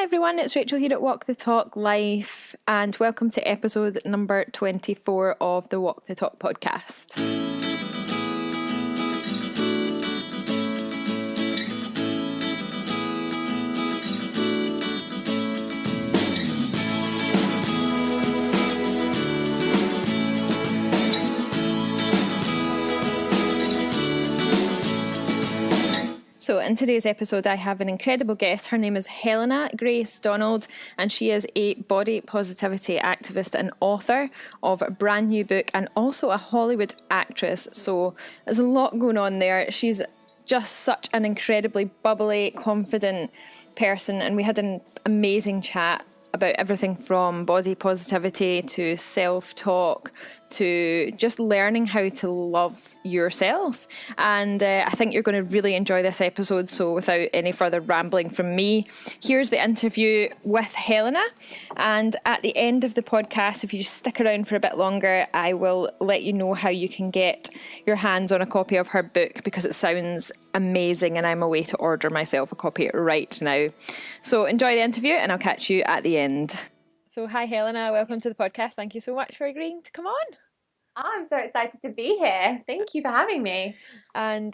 Hi everyone, it's Rachael here at Walk the Talk Life, and welcome to episode number 24 of the Walk the Talk podcast. So in today's episode, I have an incredible guest. Her name is Helena Grace Donald, and she is a body positivity activist and author of a brand new book, and also a Hollywood actress. So there's a lot going on there. She's just such an incredibly bubbly, confident person, and we had an amazing chat about everything from body positivity to self-talk to just learning how to love yourself. And I think you're going to really enjoy this episode. So without any further rambling from me, here's the interview with Helena. And at the end of the podcast, if you just stick around for a bit longer, I will let you know how you can get your hands on a copy of her book, because it sounds amazing and I'm away to order myself a copy right now. So enjoy the interview and I'll catch you at the end. So hi Helena, welcome to the podcast. Thank you so much for agreeing to come on. I'm so excited to be here. Thank you for having me. And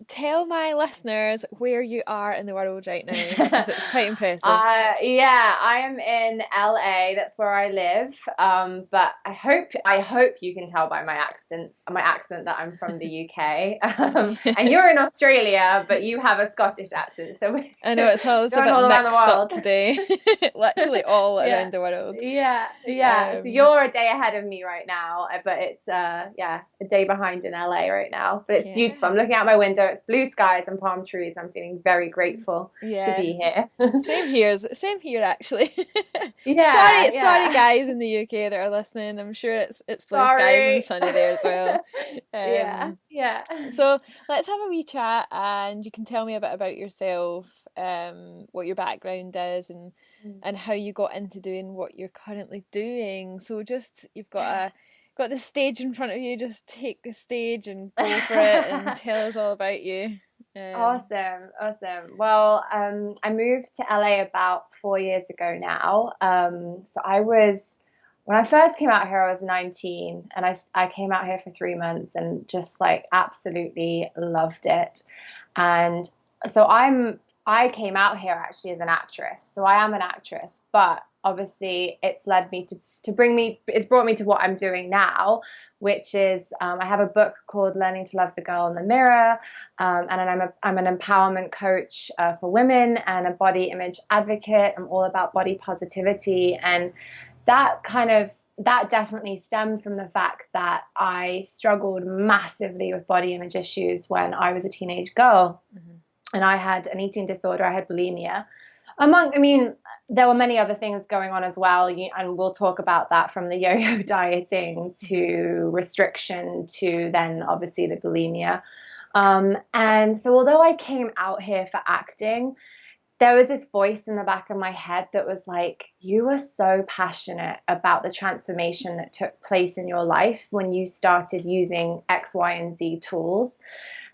tell my listeners where you are in the world right now, because it's quite impressive. Yeah, I am in LA. That's where I live. But I hope you can tell by my accent that I'm from the UK. And you're in Australia, but you have a Scottish accent. So I know it's a bit mixed up today. Literally all around the world. Yeah. So you're a day ahead of me right now, but it's a day behind in LA right now. But it's beautiful. I'm looking out my window. It's blue skies and palm trees. I'm feeling very grateful to be here. Same here actually. Sorry guys in the UK that are listening. I'm sure it's blue skies and sunny there as well. So let's have a wee chat, and you can tell me a bit about yourself, what your background is, and how you got into doing what you're currently doing. So just you've got the stage in front of you, just take the stage and go for it and tell us all about you. Awesome. Well, I moved to LA about 4 years ago now. When I first came out here, I was 19, and I came out here for 3 months and just like absolutely loved it. And so I came out here actually as an actress. So I am an actress, but obviously it's led me it's brought me to what I'm doing now, which is I have a book called Learning to Love the Girl in the Mirror, and I'm an empowerment coach for women and a body image advocate. I'm all about body positivity, and that definitely stemmed from the fact that I struggled massively with body image issues when I was a teenage girl. Mm-hmm. And I had an eating disorder. I had bulimia. There were many other things going on as well, and we'll talk about that, from the yo-yo dieting to restriction to then obviously the bulimia. And so although I came out here for acting, there was this voice in the back of my head that was like, you were so passionate about the transformation that took place in your life when you started using X, Y, and Z tools.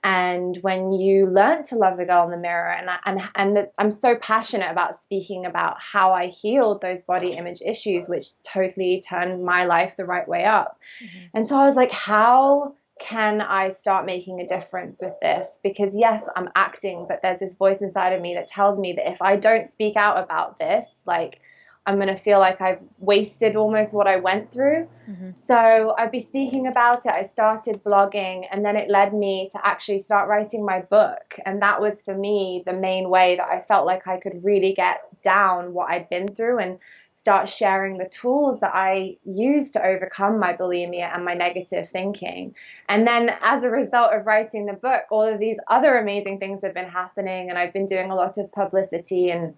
And when you learned to love the girl in the mirror, and I'm so passionate about speaking about how I healed those body image issues, which totally turned my life the right way up. Mm-hmm. And so I was like, how can I start making a difference with this? Because yes, I'm acting, but there's this voice inside of me that tells me that if I don't speak out about this, like, I'm going to feel like I've wasted almost what I went through. Mm-hmm. So I'd be speaking about it. I started blogging, and then it led me to actually start writing my book. And that was, for me, the main way that I felt like I could really get down what I'd been through and start sharing the tools that I used to overcome my bulimia and my negative thinking. And then as a result of writing the book, all of these other amazing things have been happening, and I've been doing a lot of publicity and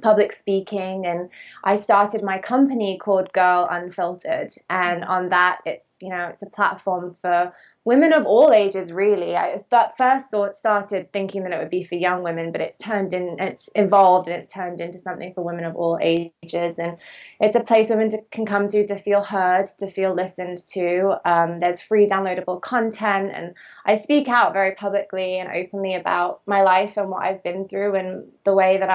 public speaking, and I started my company called Girl Unfiltered, and on that it's a platform for women of all ages, really. I started thinking that it would be for young women, but it's evolved and it's turned into something for women of all ages, and it's a place women can come to feel heard, to feel listened to. There's free downloadable content, and I speak out very publicly and openly about my life and what I've been through, and the way that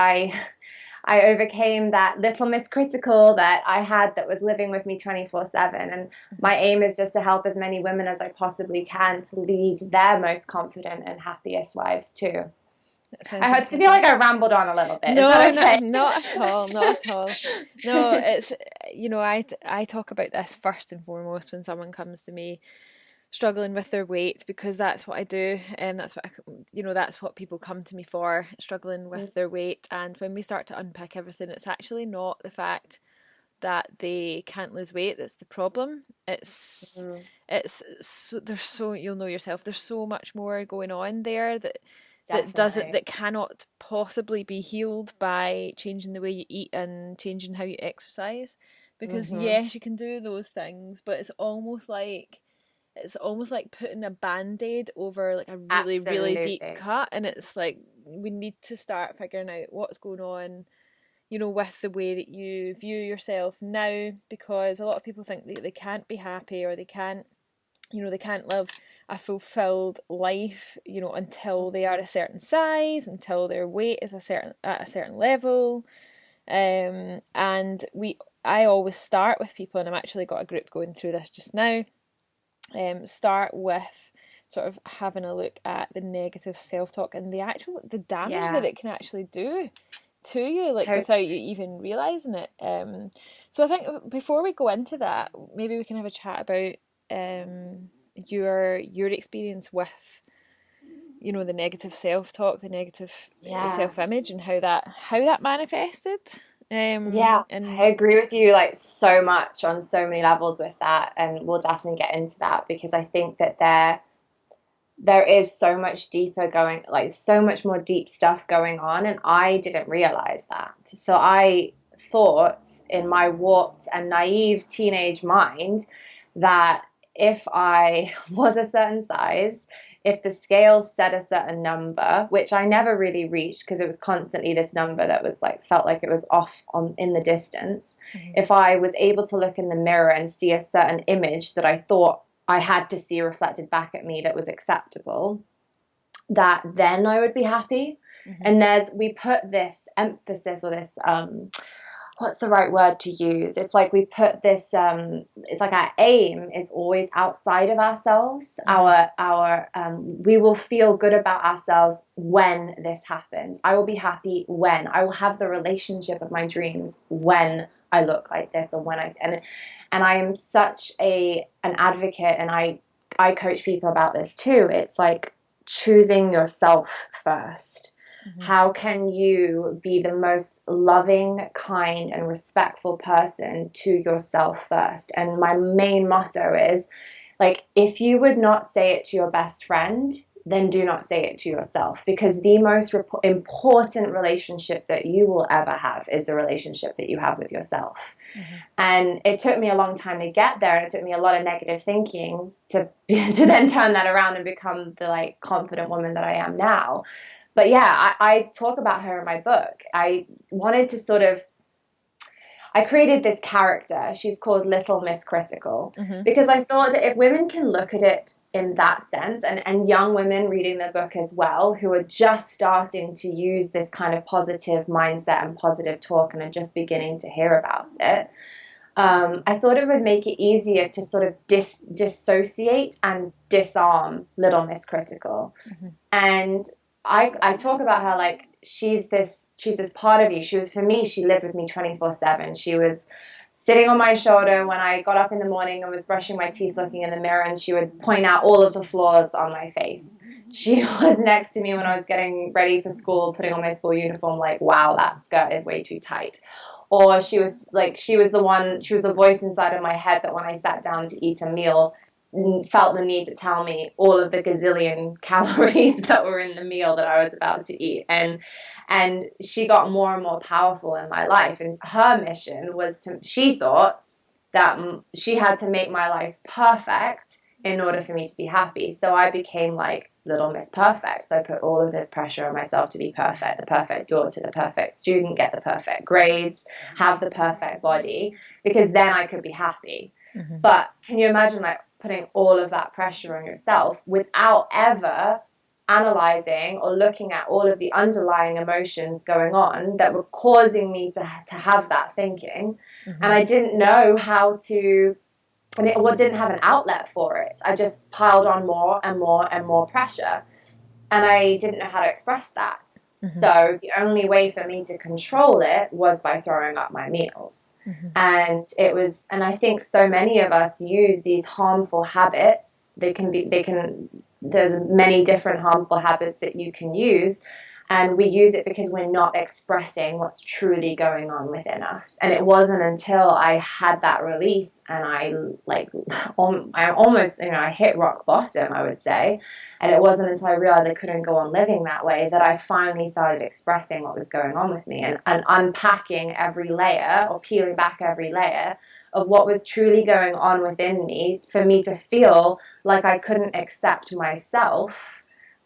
I overcame that little Miss Critical that I had that was living with me 24/7. And my aim is just to help as many women as I possibly can to lead their most confident and happiest lives too. I feel like I rambled on a little bit. No, Is that okay? not at all, not at all. No, it's, I talk about this first and foremost when someone comes to me struggling with their weight, because that's what I do, and that's what that's what people come to me for, struggling with their weight. And when we start to unpick everything, it's actually not the fact that they can't lose weight that's the problem. It's so, there's so, you'll know yourself, there's so much more going on there that cannot possibly be healed by changing the way you eat and changing how you exercise. Because yes, you can do those things, but it's almost like putting a band-aid over like a really, really deep cut. And it's like, we need to start figuring out what's going on, with the way that you view yourself now, because a lot of people think that they can't be happy, or they can't live a fulfilled life, until they are a certain size, until their weight is at a certain level. And I always start with people, and I've actually got a group going through this just now. Start with sort of having a look at the negative self-talk and the damage that it can actually do to you, like without you even realizing it. So I think before we go into that, maybe we can have a chat about your experience with the negative self-talk, the negative self-image, and how that manifested. And I agree with you like so much on so many levels with that, and we'll definitely get into that, because I think that there is so much so much more deep stuff going on, and I didn't realize that. So I thought in my warped and naive teenage mind that if I was a certain size, if the scale said a certain number, which I never really reached because it was constantly this number that was felt like it was off in the distance. If I was able to look in the mirror and see a certain image that I thought I had to see reflected back at me that was acceptable, that then I would be happy. And we put this emphasis, or this, what's the right word to use? It's like we put this, it's like our aim is always outside of ourselves. We will feel good about ourselves when this happens. I will be happy when I will have the relationship of my dreams when I look like this, or when and I am such an advocate, and I coach people about this too. It's like choosing yourself first. How can you be the most loving, kind, and respectful person to yourself first? And my main motto is, if you would not say it to your best friend, then do not say it to yourself, because the most important relationship that you will ever have is the relationship that you have with yourself. And it took me a long time to get there, and it took me a lot of negative thinking to then turn that around and become the confident woman that I am now. But yeah, I talk about her in my book. I wanted to I created this character. She's called Little Miss Critical, because I thought that if women can look at it in that sense, and young women reading the book as well, who are just starting to use this kind of positive mindset and positive talk and are just beginning to hear about it, I thought it would make it easier to sort of dissociate and disarm Little Miss Critical. And I talk about her she's this part of you. For me, she lived with me 24/7. She was sitting on my shoulder when I got up in the morning and was brushing my teeth, looking in the mirror, and she would point out all of the flaws on my face. She was next to me when I was getting ready for school, putting on my school uniform, wow, that skirt is way too tight. Or she was the voice inside of my head that when I sat down to eat a meal, felt the need to tell me all of the gazillion calories that were in the meal that I was about to eat. And she got more and more powerful in my life. And her mission was she thought that she had to make my life perfect in order for me to be happy. So I became Little Miss Perfect. So I put all of this pressure on myself to be perfect, the perfect daughter, the perfect student, get the perfect grades, have the perfect body, because then I could be happy. But can you imagine putting all of that pressure on yourself without ever analyzing or looking at all of the underlying emotions going on that were causing me to have that thinking. And I didn't know how to, and it didn't have an outlet for it. I just piled on more and more and more pressure. And I didn't know how to express that. So the only way for me to control it was by throwing up my meals. And I think so many of us use these harmful habits. There's many different harmful habits that you can use. And we use it because we're not expressing what's truly going on within us. And it wasn't until I had that release and I almost, I hit rock bottom, I would say. And it wasn't until I realized I couldn't go on living that way that I finally started expressing what was going on with me and unpacking every layer, or peeling back every layer of what was truly going on within me, for me to feel like I couldn't accept myself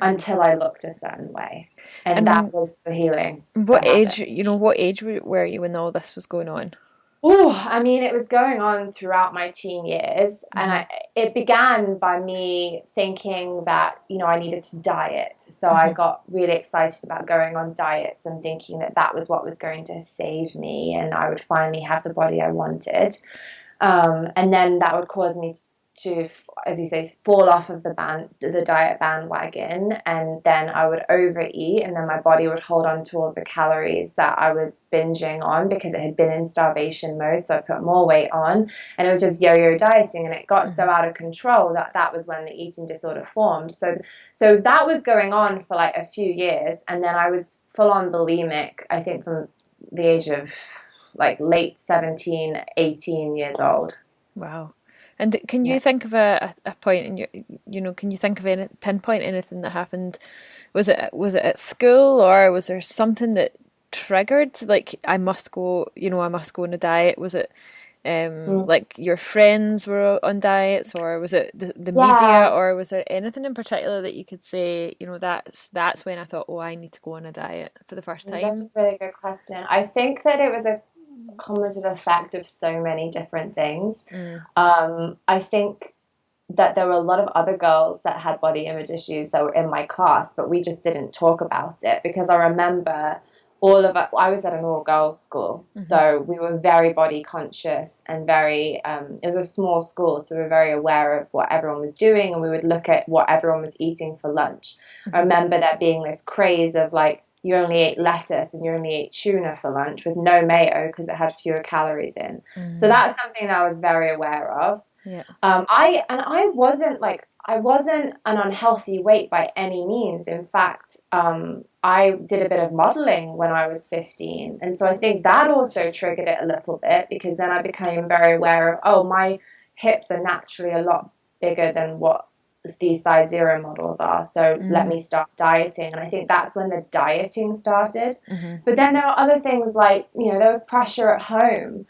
until I looked a certain way. And that was the healing. What age were you when all this was going on? Oh, I mean, it was going on throughout my teen years. And it began by me thinking that, I needed to diet. So I got really excited about going on diets and thinking that that was what was going to save me and I would finally have the body I wanted. And then that would cause me to, as you say, fall off of the diet bandwagon, and then I would overeat, and then my body would hold on to all the calories that I was binging on because it had been in starvation mode. So I put more weight on, and it was just yo-yo dieting, and it got so out of control that was when the eating disorder formed. So that was going on for like a few years, and then I was full on bulimic, I think from the age of like late 17, 18 years old. Wow. And can you think of a point in your, can you think of pinpoint anything that happened? Was it at school, or was there something that triggered, like, I must go on a diet? Was it like your friends were on diets, or was it the media, or was there anything in particular that you could say, that's when I thought, oh, I need to go on a diet for the first time? That's a really good question. I think that it was a cumulative effect of so many different things. I think that there were a lot of other girls that had body image issues that were in my class, but we just didn't talk about it, because I remember I was at an all-girls school, so we were very body conscious and very, it was a small school, so we were very aware of what everyone was doing, and we would look at what everyone was eating for lunch. I remember there being this craze of like, you only ate lettuce and you only ate tuna for lunch with no mayo because it had fewer calories in. So that's something that I was very aware of. Yeah. I wasn't an unhealthy weight by any means. In fact, I did a bit of modeling when I was 15. And so I think that also triggered it a little bit, because then I became very aware of, my hips are naturally a lot bigger than what these size 0 models are, so let me start dieting. And I think that's when the dieting started. But then there are other things like, there was pressure at home.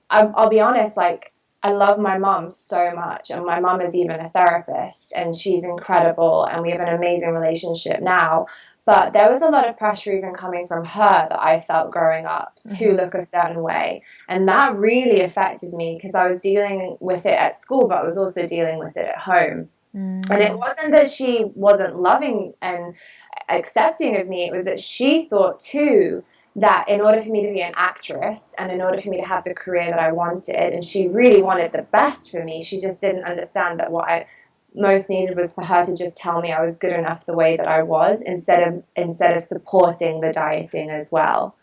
I'll be honest, like, I love my mom so much, and my mom is even a therapist, and she's incredible, and we have an amazing relationship now. But there was a lot of pressure even coming from her that I felt growing up to look a certain way. And that really affected me, because I was dealing with it at school, but I was also dealing with it at home. And it wasn't that she wasn't loving and accepting of me. It was that she thought too that in order for me to be an actress and in order for me to have the career that I wanted, and she really wanted the best for me, she just didn't understand that what I most needed was for her to just tell me I was good enough the way that I was, instead of supporting the dieting as well.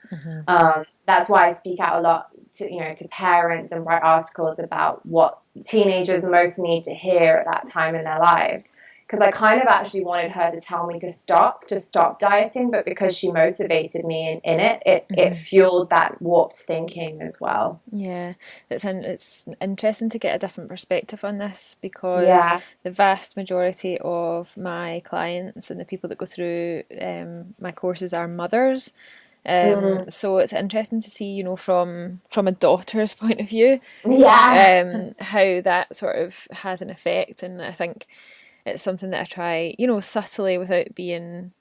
That's why I speak out a lot to parents and write articles about what teenagers most need to hear at that time in their lives. Because I kind of actually wanted her to tell me to stop dieting, but because she motivated me in it, it fueled that warped thinking as well. Yeah, it's interesting to get a different perspective on this, because the vast majority of my clients and the people that go through my courses are mothers. So it's interesting to see, from a daughter's point of view, how that sort of has an effect. And I think it's something that I try, subtly, without being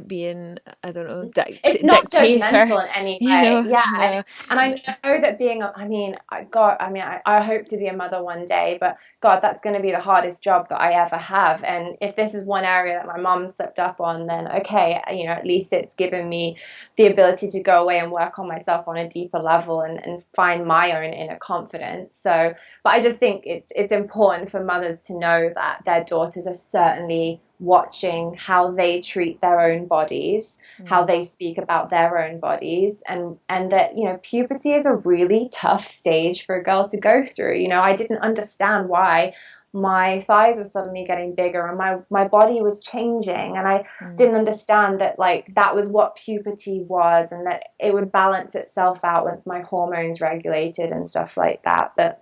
being, I don't know, It's not dictator, judgmental in any you way. know. Yeah. No. And I know that being, I hope to be a mother one day, but God, that's going to be the hardest job that I ever have. And if this is one area that my mom slipped up on, then okay, at least it's given me the ability to go away and work on myself on a deeper level and find my own inner confidence. So, but I just think it's important for mothers to know that their daughters are certainly watching how they treat their own bodies, how they speak about their own bodies, and that puberty is a really tough stage for a girl to go through. I didn't understand why my thighs were suddenly getting bigger and my body was changing, and I didn't understand that that was what puberty was, and that it would balance itself out once my hormones regulated and stuff like that. But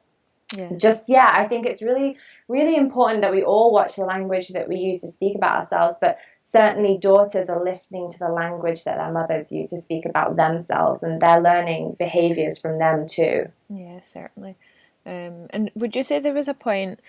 I think it's really, really important that we all watch the language that we use to speak about ourselves, but certainly daughters are listening to the language that their mothers use to speak about themselves, and they're learning behaviors from them too. Yeah, certainly. And would you say there was a point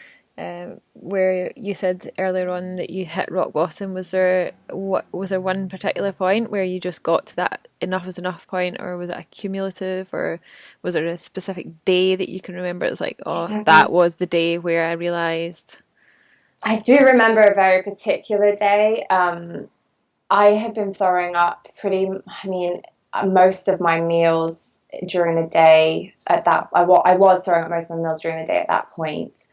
where you said earlier on that you hit rock bottom? Was there one particular point where you just got to that enough is enough point, or was it a cumulative, or was there a specific day that you can remember? It's like, oh, that was the day where I realized. I do remember a very particular day. I had been throwing up most of my meals during the day at that. I was throwing up most of my meals during the day at that point.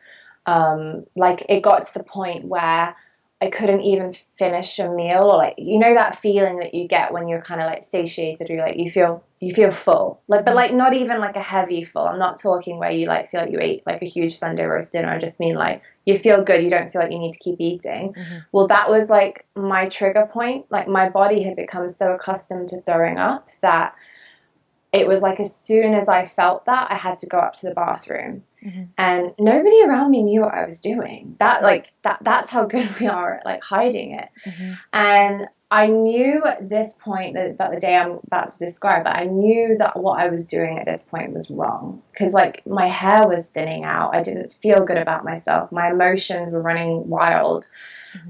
It got to the point where I couldn't even finish a meal, or that feeling that you get when you're kind of satiated, or you feel full, but not even a heavy full. I'm not talking where you feel like you ate a huge Sunday roast dinner. I just mean you feel good, you don't feel like you need to keep eating. Well, that was my trigger point. My body had become so accustomed to throwing up that it was as soon as I felt that, I had to go up to the bathroom. And nobody around me knew what I was doing. That's how good we are at hiding it. And I knew at this point about the day I'm about to describe, that I knew that what I was doing at this point was wrong, because my hair was thinning out. I didn't feel good about myself. My emotions were running wild.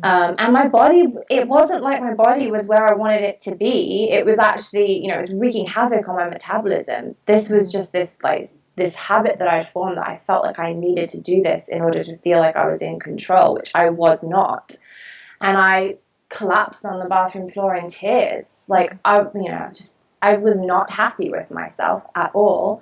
And my body, it wasn't like my body was where I wanted it to be. It was actually, it was wreaking havoc on my metabolism. This was just this habit that I'd formed, that I felt like I needed to do this in order to feel like I was in control, which I was not. And I collapsed on the bathroom floor in tears. I was not happy with myself at all.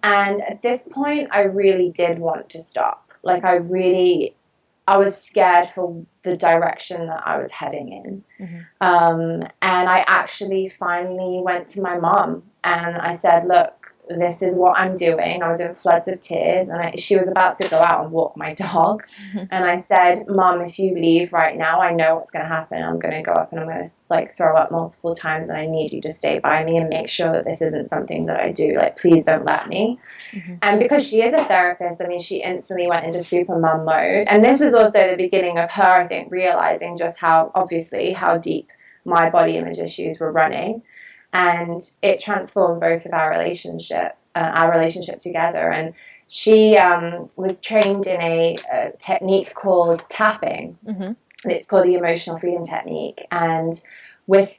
And at this point, I really did want to stop. I was scared for the direction that I was heading in. And I actually finally went to my mom and I said, look, this is what I'm doing. I was in floods of tears, and she was about to go out and walk my dog. And I said, Mom, if you leave right now, I know what's going to happen. I'm going to go up and I'm going to throw up multiple times, and I need you to stay by me and make sure that this isn't something that I do. Please don't let me. And because she is a therapist, she instantly went into super mom mode. And this was also the beginning of her, I think, realizing just how deep my body image issues were running. And it transformed both of our relationship together. And she was trained in a technique called tapping. It's called the emotional freedom technique. And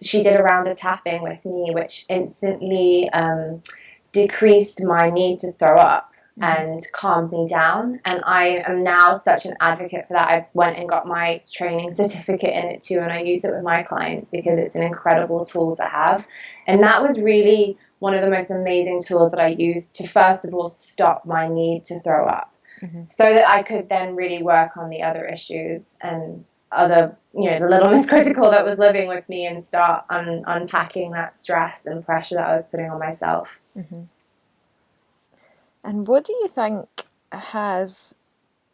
she did a round of tapping with me, which instantly decreased my need to throw up and calmed me down. And I am now such an advocate for that. I went and got my training certificate in it too, and I use it with my clients because it's an incredible tool to have. And that was really one of the most amazing tools that I used to, first of all, stop my need to throw up, so that I could then really work on the other issues and other, the little Miss Critical that was living with me, and start unpacking that stress and pressure that I was putting on myself. And what do you think has,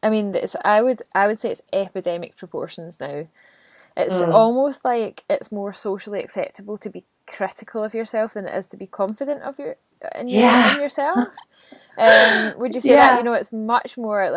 I would say it's epidemic proportions now. It's almost like it's more socially acceptable to be critical of yourself than it is to be confident in yourself. Would you say that, it's much more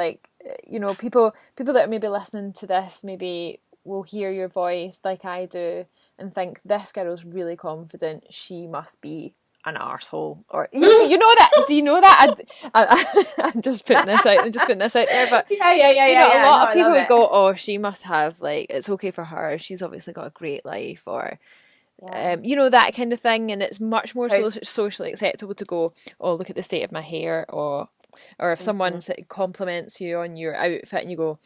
people that are maybe listening to this maybe will hear your voice like I do and think, this girl's really confident, she must be an arsehole, or you know that. Do you know that? I'm just putting this out. I'm just putting this out there. But a lot of people would go, "Oh, she must have like it's okay for her. She's obviously got a great life," or that kind of thing. And it's much more socially acceptable to go, "Oh, look at the state of my hair," or if someone compliments you on your outfit and you go,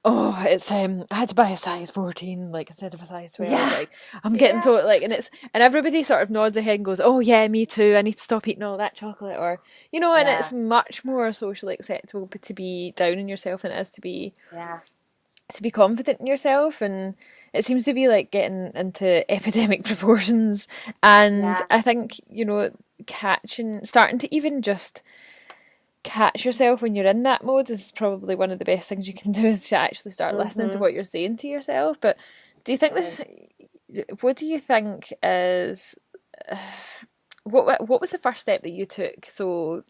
"Oh, it's I had to buy a size 14 like instead of a size 12." Like I'm getting so like, and everybody sort of nods their head and goes, "Oh yeah, me too. I need to stop eating all that chocolate," or and it's much more socially acceptable to be down on yourself than it is to be confident in yourself. And it seems to be like getting into epidemic proportions. And I think starting to even just catch yourself when you're in that mode is probably one of the best things you can do, is to actually start listening to what you're saying to yourself. But do you think what do you think is what was the first step that you took to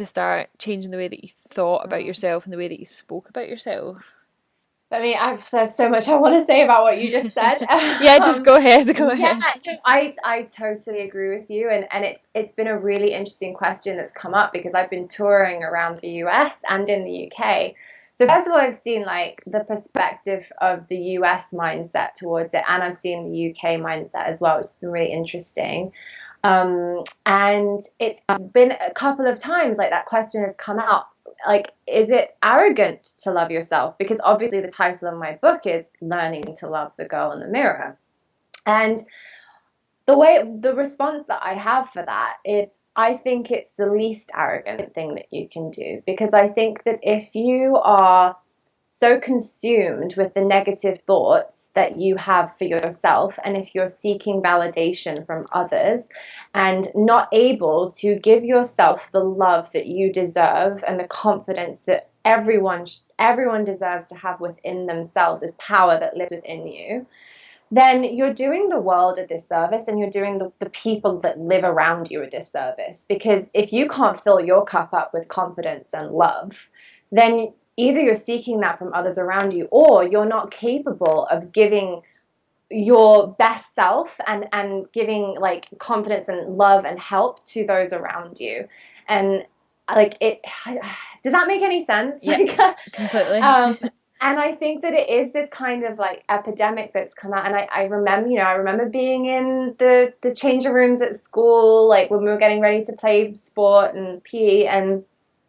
start changing the way that you thought about yourself and the way that you spoke about yourself? I mean, there's so much I want to say about what you just said. Just go ahead. Yeah, I totally agree with you, and it's been a really interesting question that's come up because I've been touring around the US and in the UK. So first of all, I've seen like the perspective of the US mindset towards it, and I've seen the UK mindset as well, which has been really interesting. And it's been a couple of times like that question has come out. Like, is it arrogant to love yourself? Because obviously the title of my book is Learning to Love the Girl in the Mirror. And the response that I have for that is, I think it's the least arrogant thing that you can do. Because I think that if you are so consumed with the negative thoughts that you have for yourself, and if you're seeking validation from others and not able to give yourself the love that you deserve and the confidence that everyone deserves to have within themselves, as power that lives within you, then you're doing the world a disservice, and you're doing the people that live around you a disservice. Because if you can't fill your cup up with confidence and love, then either you're seeking that from others around you, or you're not capable of giving your best self and giving like confidence and love and help to those around you. And like, does that make any sense? Yeah, completely. And I think that it is this kind of like epidemic that's come out. And I remember being in the changing rooms at school, like when we were getting ready to play sport and PE, and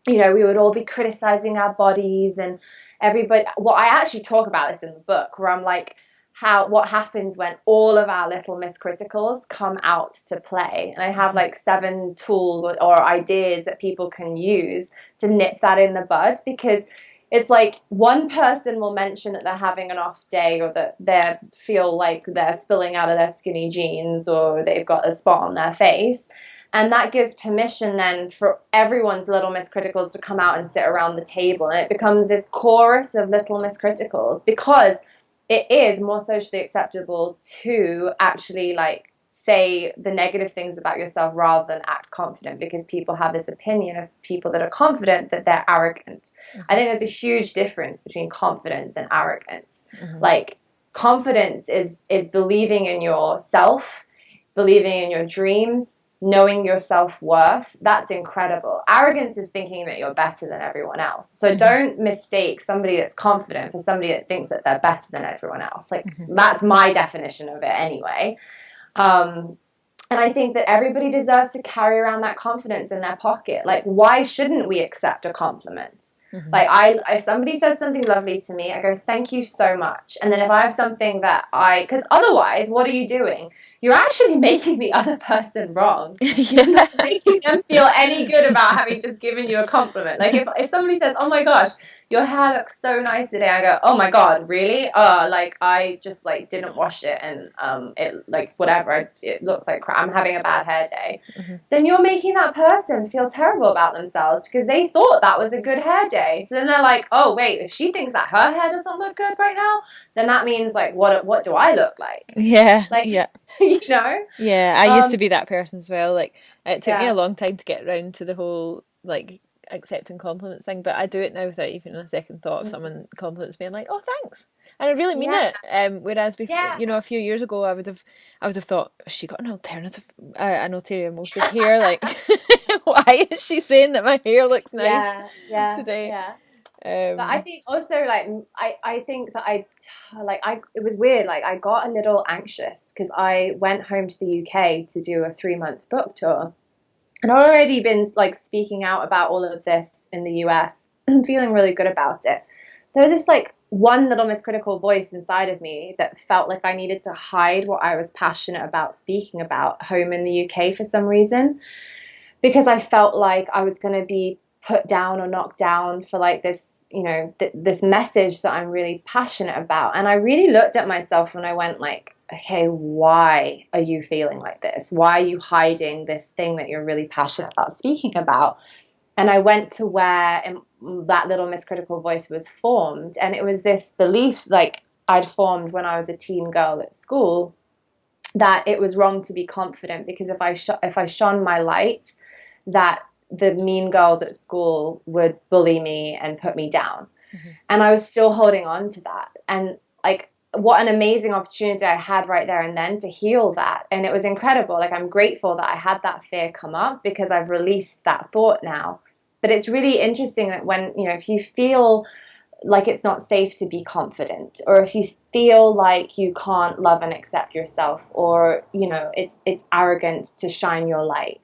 we would all be criticizing our bodies and everybody. Well, I actually talk about this in the book, where I'm like, what happens when all of our little Miss Criticals come out to play. And I have like 7 tools or ideas that people can use to nip that in the bud, because it's like one person will mention that they're having an off day, or that they feel like they're spilling out of their skinny jeans, or they've got a spot on their face. And that gives permission then for everyone's little Miss Criticals to come out and sit around the table. And it becomes this chorus of little Miss Criticals, because it is more socially acceptable to actually like say the negative things about yourself rather than act confident, because people have this opinion of people that are confident that they're arrogant. I think there's a huge difference between confidence and arrogance. Like, confidence is believing in yourself, believing in your dreams, knowing your self-worth. That's incredible. Arrogance is thinking that you're better than everyone else. So don't mistake somebody that's confident for somebody that thinks that they're better than everyone else. Like, that's my definition of it anyway. And I think that everybody deserves to carry around that confidence in their pocket. Like, why shouldn't we accept a compliment? Like, if somebody says something lovely to me, I go, thank you so much. And then if I have something that because otherwise, what are you doing? You're actually making the other person wrong. You're not making them feel any good about having just given you a compliment. Like, if somebody says, oh my gosh, your hair looks so nice today, I go, oh my God, really? Like, I just like didn't wash it, and it like whatever, it looks like crap, I'm having a bad hair day. Then you're making that person feel terrible about themselves because they thought that was a good hair day. So then they're like, oh wait, if she thinks that her hair doesn't look good right now, then that means like what do I look like? Yeah. Like, yeah. Yeah, I used to be that person as well. Like, it took me a long time to get around to the whole like accepting compliments thing, but I do it now without even a second thought. If someone compliments me, I'm like, oh, thanks, and I really mean it. Whereas before, a few years ago, I would have thought, has she got an ulterior motive here? Like, why is she saying that my hair looks nice today? Yeah. But I think also, like, I think that it was weird. Like, I got a little anxious because I went home to the UK to do a 3-month book tour. And I'd already been, like, speaking out about all of this in the US, feeling really good about it. There was this, like, one little miscritical voice inside of me that felt like I needed to hide what I was passionate about speaking about home in the UK for some reason, because I felt like I was going to be put down or knocked down for, like, this, this message that I'm really passionate about. And I really looked at myself and I went, like, okay, why are you feeling like this? Why are you hiding this thing that you're really passionate about speaking about? And I went to where that little miscritical voice was formed. And it was this belief, like, I'd formed when I was a teen girl at school, that it was wrong to be confident, because if I shone my light, that the mean girls at school would bully me and put me down. Mm-hmm. And I was still holding on to that. And, like, what an amazing opportunity I had right there and then to heal that. And it was incredible. Like, I'm grateful that I had that fear come up, because I've released that thought now. But it's really interesting that when, if you feel like it's not safe to be confident, or if you feel like you can't love and accept yourself, or, it's arrogant to shine your light,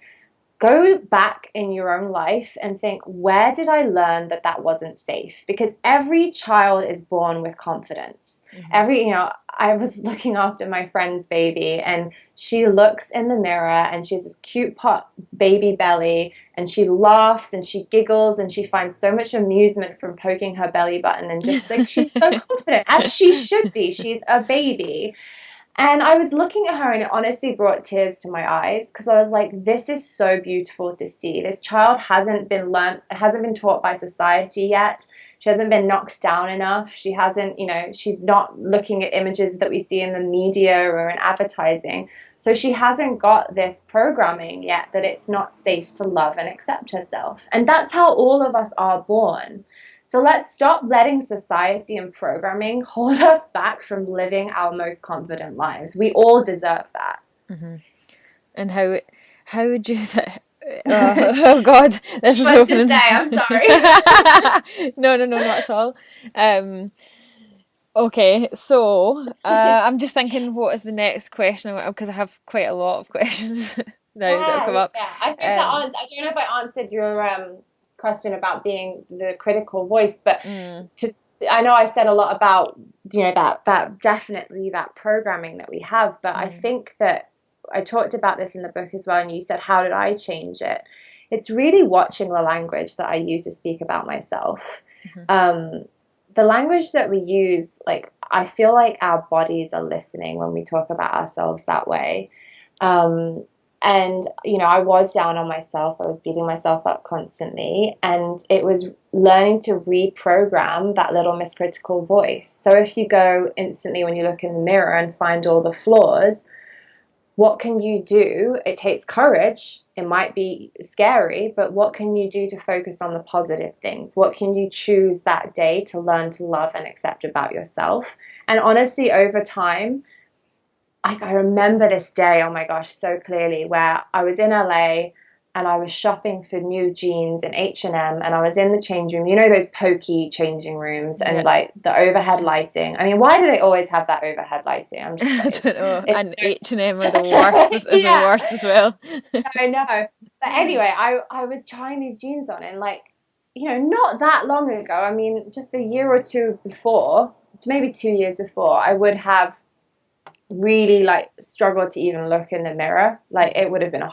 go back in your own life and think, where did I learn that wasn't safe? Because every child is born with confidence. Mm-hmm. I was looking after my friend's baby, and she looks in the mirror and she has this cute baby belly, and she laughs and she giggles and she finds so much amusement from poking her belly button, and just, like, she's so confident, as she should be. She's a baby. And I was looking at her and it honestly brought tears to my eyes, because I was like, this is so beautiful to see. This child hasn't been taught by society yet. She hasn't been knocked down enough. She hasn't, she's not looking at images that we see in the media or in advertising. So she hasn't got this programming yet that it's not safe to love and accept herself. And that's how all of us are born. So let's stop letting society and programming hold us back from living our most confident lives. We all deserve that. Mm-hmm. And how would you... oh God, this is opening. Say, I'm sorry. No, not at all. Okay, so I'm just thinking, what is the next question? Because I have quite a lot of questions now that have come up. Yeah, I think I don't know if I answered your question about being the critical voice, but I know I said a lot about that definitely that programming that we have, but I think that I talked about this in the book as well, and you said, how did I change it? It's really watching the language that I use to speak about myself. Mm-hmm. The language that we use, like, I feel like our bodies are listening when we talk about ourselves that way. And, I was down on myself. I was beating myself up constantly. And it was learning to reprogram that little miscritical voice. So if you go instantly when you look in the mirror and find all the flaws, what can you do? It takes courage. It might be scary, but what can you do to focus on the positive things? What can you choose that day to learn to love and accept about yourself? And honestly, over time, I remember this day, oh my gosh, so clearly, where I was in LA and I was shopping for new jeans in H&M, and I was in the change room, those pokey changing rooms, and like the overhead lighting. I mean, why do they always have that overhead lighting? I'm just like, I don't know. And H&M are the worst, is the worst as well. I know. But anyway, I was trying these jeans on, and, like, not that long ago, I mean, just a year or two before, maybe 2 years before, I would have really, like, struggled to even look in the mirror. Like, it would have been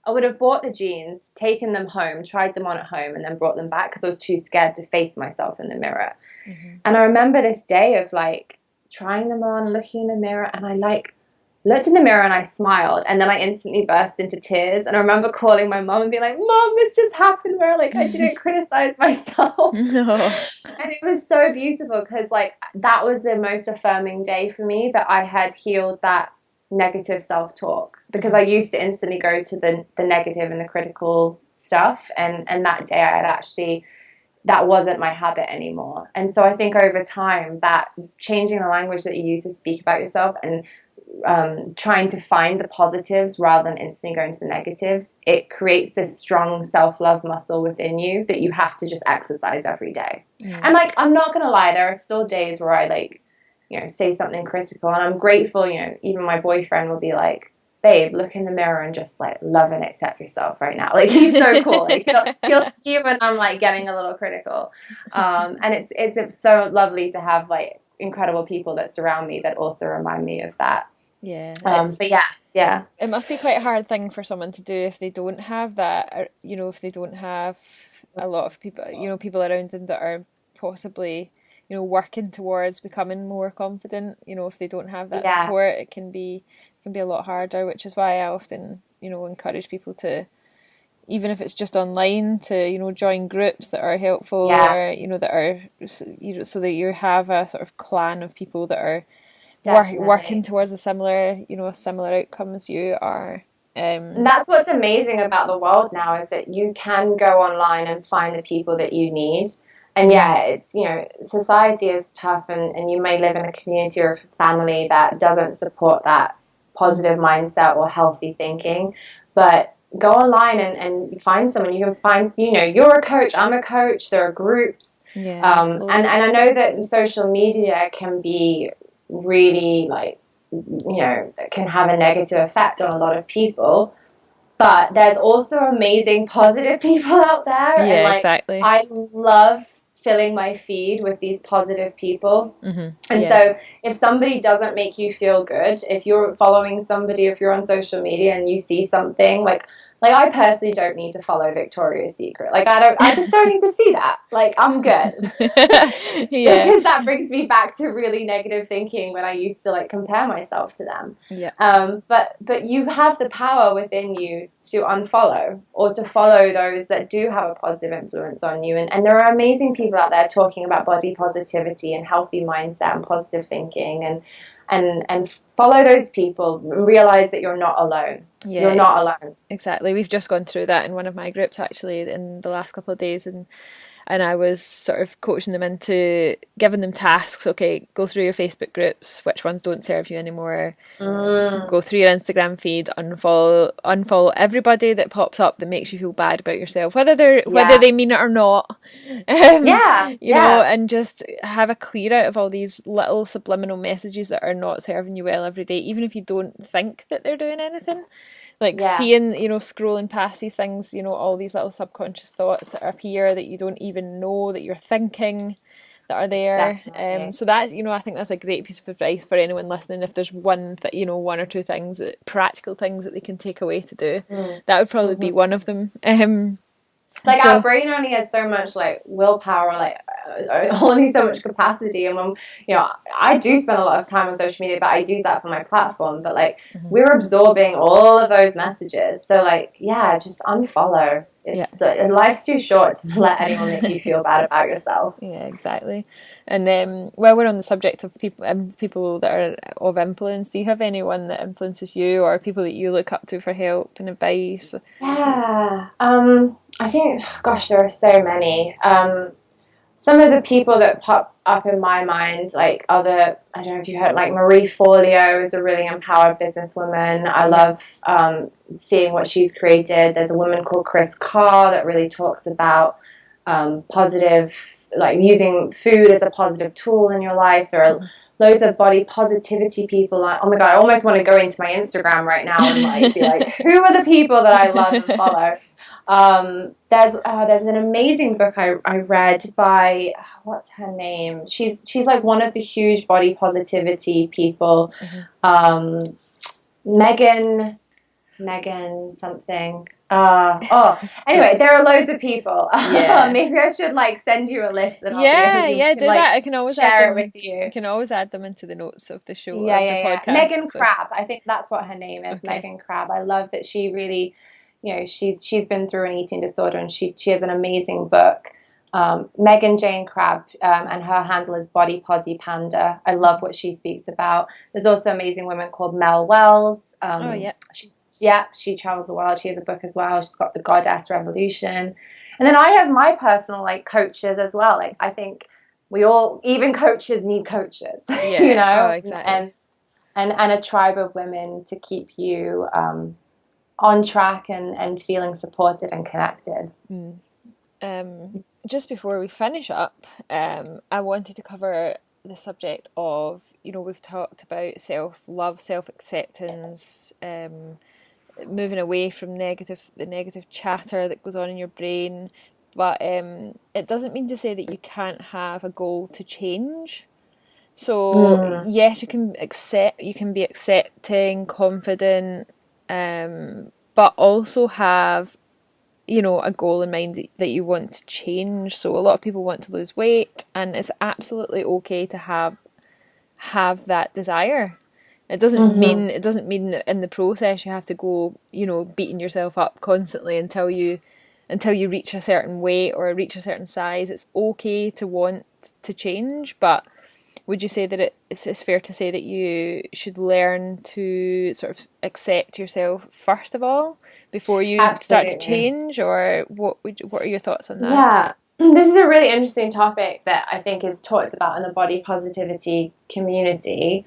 I would have bought the jeans, taken them home, tried them on at home, and then brought them back, because I was too scared to face myself in the mirror. Mm-hmm. And I remember this day of, like, trying them on, looking in the mirror, and I, like, looked in the mirror and I smiled, and then I instantly burst into tears. And I remember calling my mom and being like, Mom, this just happened, where, like, I didn't criticize myself. No. And it was so beautiful, because, like, that was the most affirming day for me, that I had healed that negative self-talk, because I used to instantly go to the negative and the critical stuff, and that day I had actually, that wasn't my habit anymore. And so I think over time, that changing the language that you use to speak about yourself, and trying to find the positives rather than instantly going to the negatives, it creates this strong self-love muscle within you that you have to just exercise every day. And like, I'm not gonna lie, there are still days where I like, you know, say something critical, and I'm grateful, you know, even my boyfriend will be like, babe, look in the mirror and just like love and accept yourself right now. Like, he's so cool. Like, he'll see when I'm like getting a little critical. And it's so lovely to have like incredible people that surround me that also remind me of that. Yeah. But yeah. It must be quite a hard thing for someone to do if they don't have that, or, you know, if they don't have a lot of people, you know, people around them that are possibly, you know, working towards becoming more confident. You know, if they don't have that support, it can be a lot harder, which is why I often, you know, encourage people to, even if it's just online, to, you know, join groups that are helpful, or, you know, that are, you know, so that you have a sort of clan of people that are working towards a similar outcome as you are. And that's what's amazing about the world now, is that you can go online and find the people that you need. And it's, you know, society is tough, and you may live in a community or a family that doesn't support that positive mindset or healthy thinking. But go online and find someone. You can find, you know, you're a coach, I'm a coach, there are groups. And I know that social media can be really, like, you know, can have a negative effect on a lot of people, but there's also amazing positive people out there. Yeah, and like, exactly. I love filling my feed with these positive people. And so if somebody doesn't make you feel good, if you're following somebody, if you're on social media and you see something like I personally don't need to follow Victoria's Secret. Like, I just don't need to see that. Like, I'm good. Because that brings me back to really negative thinking when I used to like compare myself to them. But you have the power within you to unfollow or to follow those that do have a positive influence on you. And there are amazing people out there talking about body positivity and healthy mindset and positive thinking, and follow those people. Realize that you're not alone. You're not alone. Exactly. We've just gone through that in one of my groups actually in the last couple of days, and I was sort of coaching them into giving them tasks. Okay, go through your Facebook groups, which ones don't serve you anymore. Go through your Instagram feed, unfollow everybody that pops up that makes you feel bad about yourself, whether they mean it or not. You know, and just have a clear out of all these little subliminal messages that are not serving you well every day, even if you don't think that they're doing anything. Like seeing, you know, scrolling past these things, you know, all these little subconscious thoughts that appear that you don't even know that you're thinking that are there. So that, you know, I think that's a great piece of advice for anyone listening. If there's one or two things, practical things that they can take away to do, that would probably be one of them. Like, our brain only has so much like willpower, like only so much capacity. And when, you know, I do spend a lot of time on social media, but I use that for my platform. But like, we're absorbing all of those messages. So like, just unfollow. And life's too short to let anyone make you feel bad about yourself. Yeah, exactly. And while we're on the subject of people that are of influence, do you have anyone that influences you, or people that you look up to for help and advice? I think, gosh, there are so many. Some of the people that pop up in my mind, like I don't know if you heard, like Marie Forleo is a really empowered businesswoman. I love seeing what she's created. There's a woman called Chris Carr that really talks about positive, like using food as a positive tool in your life. There are loads of body positivity people. Like, oh my God, I almost want to go into my Instagram right now and like be like, who are the people that I love and follow? There's an amazing book I read by, what's her name? She's like one of the huge body positivity people. Megan something. Anyway, there are loads of people. Maybe I should like send you a list. And do that. I can always share it with you. I can always add them into the notes of the show. The podcast. Megan Crab, I think that's what her name is. Okay. Megan Crab. I love that she really, you know, she's been through an eating disorder, and she has an amazing book Megan Jane Crabb, and her handle is Body Posy Panda. I love what she speaks about. There's also an amazing woman called Mel Wells. Oh, yeah. She travels the world. She has a book as well. She's got the Goddess Revolution. And then I have my personal like coaches as well. Like I think we all, even coaches need coaches, Yeah. you know, Oh, exactly. and a tribe of women to keep you on track and feeling supported and connected. Just before we finish up, I wanted to cover the subject of, we've talked about self-love, self-acceptance, moving away from the negative chatter that goes on in your brain. But it doesn't mean to say that you can't have a goal to change. So yes, you can be accepting, confident, but also have, a goal in mind that you want to change. So a lot of people want to lose weight, and it's absolutely okay to have that desire. It doesn't mean that in the process you have to go, beating yourself up constantly until you reach a certain weight or reach a certain size. It's okay to want to change, but would you say that it's fair to say that you should learn to sort of accept yourself first of all before you start to change, or what are your thoughts on that? Yeah. This is a really interesting topic that I think is talked about in the body positivity community.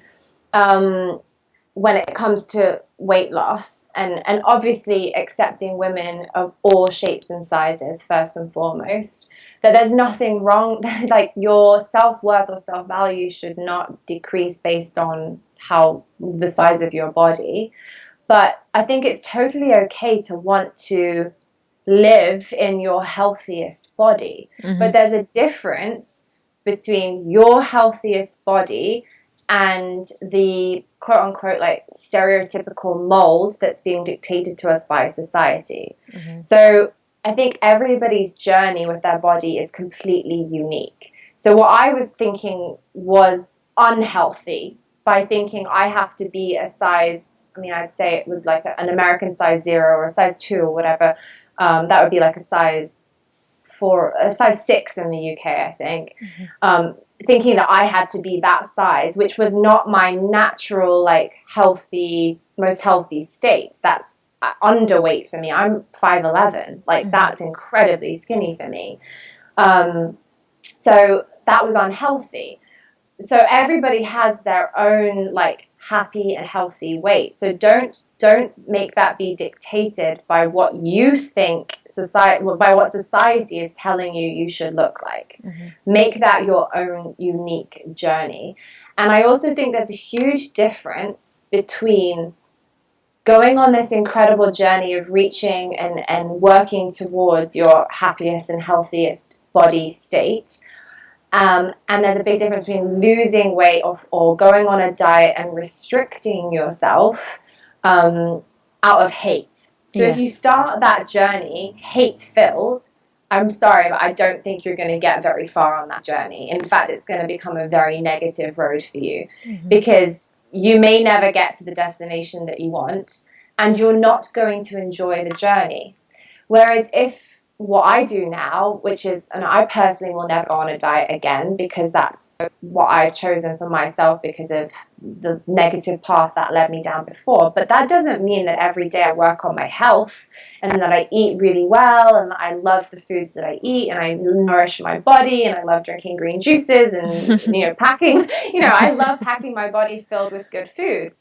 When it comes to weight loss and obviously accepting women of all shapes and sizes first and foremost, that there's nothing wrong, like your self-worth or self-value should not decrease based on the size of your body. But I think it's totally okay to want to live in your healthiest body. But there's a difference between your healthiest body and the quote unquote like stereotypical mold that's being dictated to us by society. So I think everybody's journey with their body is completely unique. So what I was thinking was unhealthy by thinking I have to be a size, I'd say it was like an American size 0 or a size 2 or whatever. That would be like a size 6 in the UK, I think. Thinking that I had to be that size, which was not my natural, like, most healthy state. That's underweight for me. I'm 5'11". Like, that's incredibly skinny for me. So that was unhealthy. So everybody has their own, like, happy and healthy weight. So don't make that be dictated by what you think by what society is telling you should look like. Make that your own unique journey. And I also think there's a huge difference between going on this incredible journey of reaching and working towards your happiest and healthiest body state. And there's a big difference between losing weight or going on a diet and restricting yourself out of hate. So if you start that journey hate-filled, I'm sorry, but I don't think you're going to get very far on that journey. In fact, it's going to become a very negative road for you because you may never get to the destination that you want and you're not going to enjoy the journey. Whereas if what I do now, which is, and I personally will never go on a diet again because that's what I've chosen for myself because of the negative path that led me down before. But that doesn't mean that every day I work on my health and that I eat really well and that I love the foods that I eat and I nourish my body and I love drinking green juices and, packing, I love packing my body filled with good food.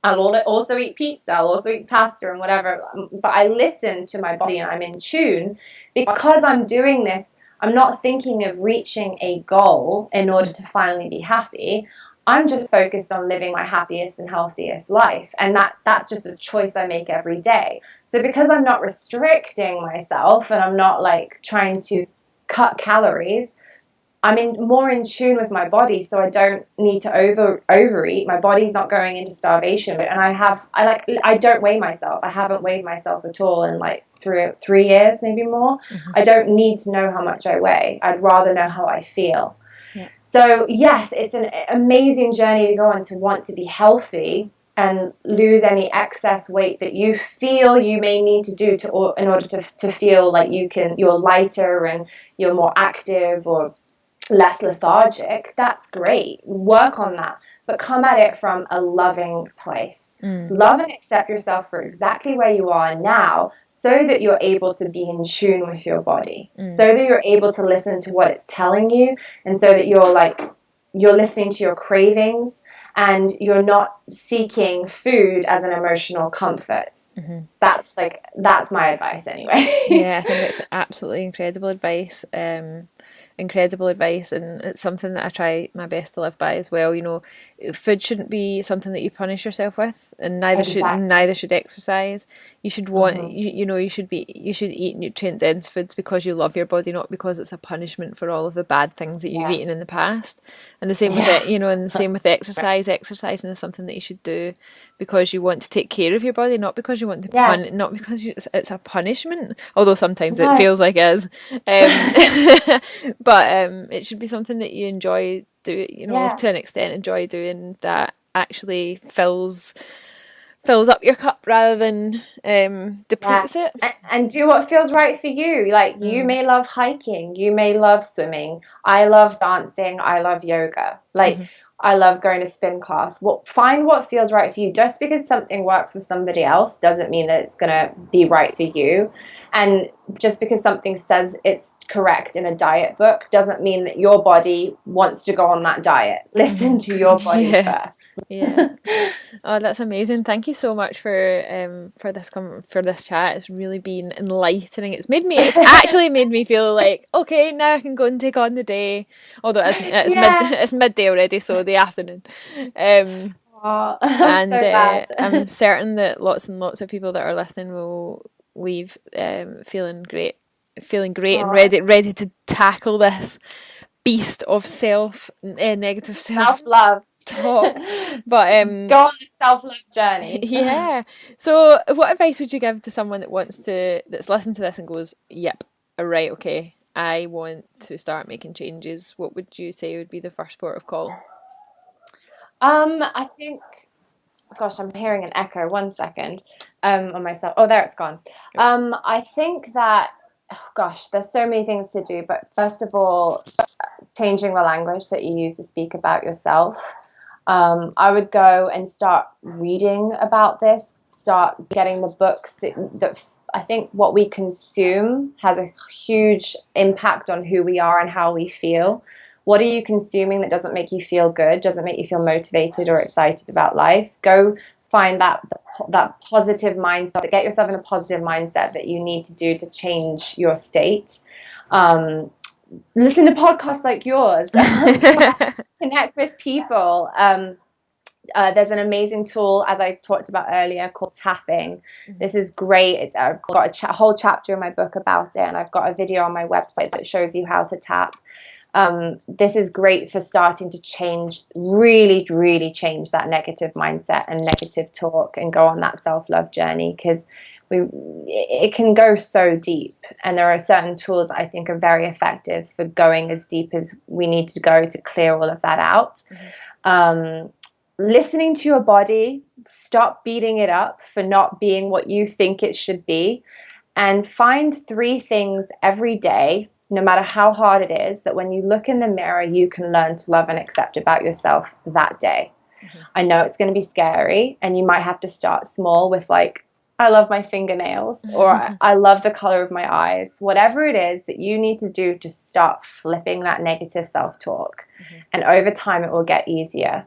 I'll also eat pizza, I'll also eat pasta and whatever, but I listen to my body and I'm in tune. Because I'm doing this, I'm not thinking of reaching a goal in order to finally be happy. I'm just focused on living my happiest and healthiest life. And that's just a choice I make every day. So because I'm not restricting myself and I'm not like trying to cut calories, I'm more in tune with my body, so I don't need to overeat. My body's not going into starvation, and I don't weigh myself. I haven't weighed myself at all in like 3 years, maybe more. I don't need to know how much I weigh. I'd rather know how I feel. So yes, it's an amazing journey to go on to want to be healthy, and lose any excess weight that you feel you may need to do in order to feel like you're lighter and you're more active or less lethargic, that's great. Work on that. But come at it from a loving place. Love and accept yourself for exactly where you are now, so that you're able to be in tune with your body, so that you're able to listen to what it's telling you, and so that you're listening to your cravings, and you're not seeking food as an emotional comfort. That's my advice anyway. Yeah, I think it's absolutely incredible advice. Incredible advice, and it's something that I try my best to live by as well. You know, food shouldn't be something that you punish yourself with, and neither should exercise. You should want you should eat nutrient dense foods because you love your body, not because it's a punishment for all of the bad things that you've eaten in the past. And the same with it, and the same with exercise. Exercising is something that you should do because you want to take care of your body, not because you want to not because it's a punishment. Although sometimes it feels like it is. But it should be something that you enjoy doing, to an extent, enjoy doing, that actually fills up your cup rather than depletes it. And do what feels right for you. Like, you may love hiking, you may love swimming. I love dancing, I love yoga. Like, I love going to spin class. Find what feels right for you. Just because something works for somebody else doesn't mean that it's going to be right for you. And just because something says it's correct in a diet book doesn't mean that your body wants to go on that diet. Listen to your body first. Yeah. Oh, that's amazing. Thank you so much for this chat. It's really been enlightening. It's actually made me feel like, okay, now I can go and take on the day. Although it's midday already, so the afternoon. And so I'm certain that lots and lots of people that are listening will leave feeling great and ready to tackle this beast of negative self-love talk. But go on the self-love journey. Yeah. So what advice would you give to someone that's listening to this and goes, yep, right, okay, I want to start making changes? What would you say would be the first port of call? I think, gosh, I'm hearing an echo. 1 second. On myself. Oh, there, it's gone. I think that, there's so many things to do, but first of all, changing the language that you use to speak about yourself. I would go and start reading about this, start getting the books that I think what we consume has a huge impact on who we are and how we feel. What are you consuming that doesn't make you feel good, doesn't make you feel motivated or excited about life? Go find that positive mindset, get yourself in a positive mindset that you need to do to change your state. Listen to podcasts like yours. Connect with people. There's an amazing tool, as I talked about earlier, called tapping. This is great. I've got a whole chapter in my book about it, and I've got a video on my website that shows you how to tap. This is great for starting to really change that negative mindset and negative talk and go on that self-love journey, because it can go so deep, and there are certain tools I think are very effective for going as deep as we need to go to clear all of that out. Listening to your body, stop beating it up for not being what you think it should be, and find 3 things every day, no matter how hard it is, that when you look in the mirror, you can learn to love and accept about yourself that day. I know it's going to be scary, and you might have to start small with, like, I love my fingernails, or I love the color of my eyes. Whatever it is that you need to do to start flipping that negative self-talk. And over time, it will get easier.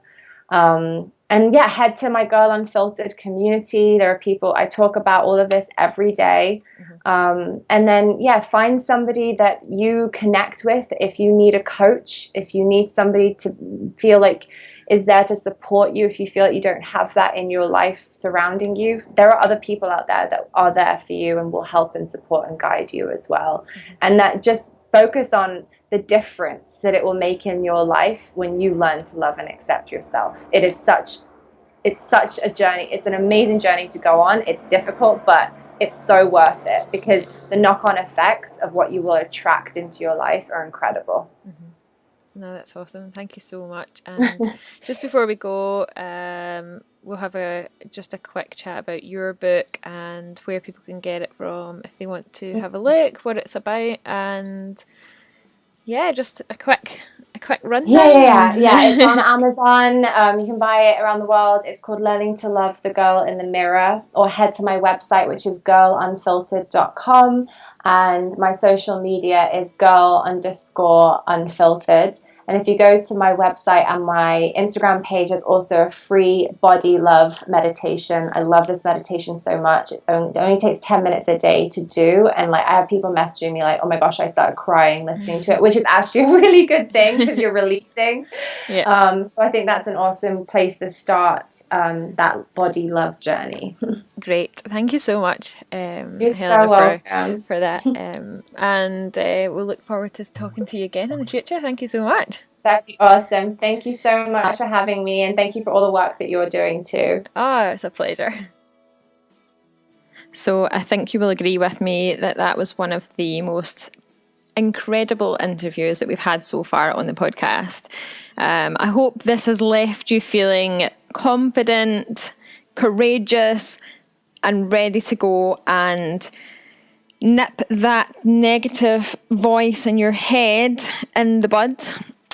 Head to my Girl Unfiltered community. There are people, I talk about all of this every day. Find somebody that you connect with. If you need a coach, if you need somebody to feel like is there to support you, if you feel like you don't have that in your life surrounding you, there are other people out there that are there for you and will help and support and guide you as well. And that, just focus on the difference that it will make in your life when you learn to love and accept yourself. It's such a journey. It's an amazing journey to go on. It's difficult, but it's so worth it, because the knock-on effects of what you will attract into your life are incredible. No, that's awesome. Thank you so much. And just before we go, we'll have just a quick chat about your book and where people can get it from if they want to have a look, what it's about, and just a quick rundown. Yeah. It's on Amazon. You can buy it around the world. It's called Learning to Love the Girl in the Mirror, or head to my website, which is girlunfiltered.com. And my social media is girl_unfiltered. And if you go to my website and my Instagram page, there's also a free body love meditation. I love this meditation so much. It only takes 10 minutes a day to do. And like, I have people messaging me like, oh my gosh, I started crying listening to it, which is actually a really good thing because you're releasing. So I think that's an awesome place to start that body love journey. Great. Thank you so much, You're Helena, so welcome. for that. And we'll look forward to talking to you again in the future. Thank you so much. That'd be awesome. Thank you so much for having me, and thank you for all the work that you're doing too. Oh, it's a pleasure. So I think you will agree with me that was one of the most incredible interviews that we've had so far on the podcast. I hope this has left you feeling confident, courageous, and ready to go and nip that negative voice in your head in the bud.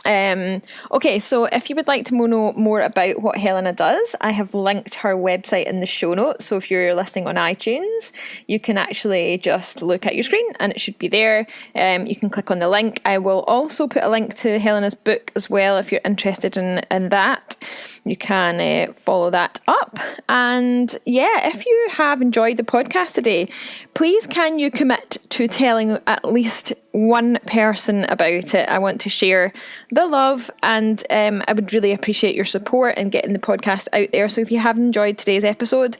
Okay, so if you would like to know more about what Helena does, I have linked her website in the show notes. So if you're listening on iTunes, you can actually just look at your screen and it should be there. You can click on the link. I will also put a link to Helena's book as well if you're interested in that. You can follow that up. And if you have enjoyed the podcast today, please can you commit to telling at least one person about it? I want to share the love, and I would really appreciate your support in getting the podcast out there. So if you have enjoyed today's episode,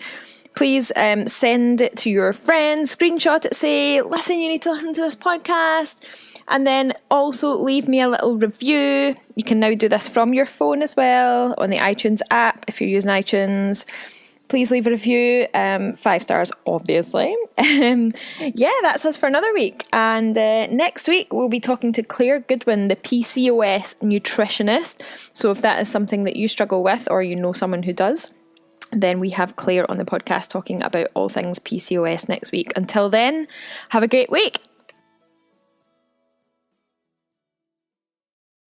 please send it to your friends, screenshot it, say, listen, you need to listen to this podcast. And then also leave me a little review. You can now do this from your phone as well on the iTunes app if you're using iTunes. Please leave a review, 5 stars, obviously. That's us for another week. And next week, we'll be talking to Claire Goodwin, the PCOS nutritionist. So if that is something that you struggle with or you know someone who does, then we have Claire on the podcast talking about all things PCOS next week. Until then, have a great week.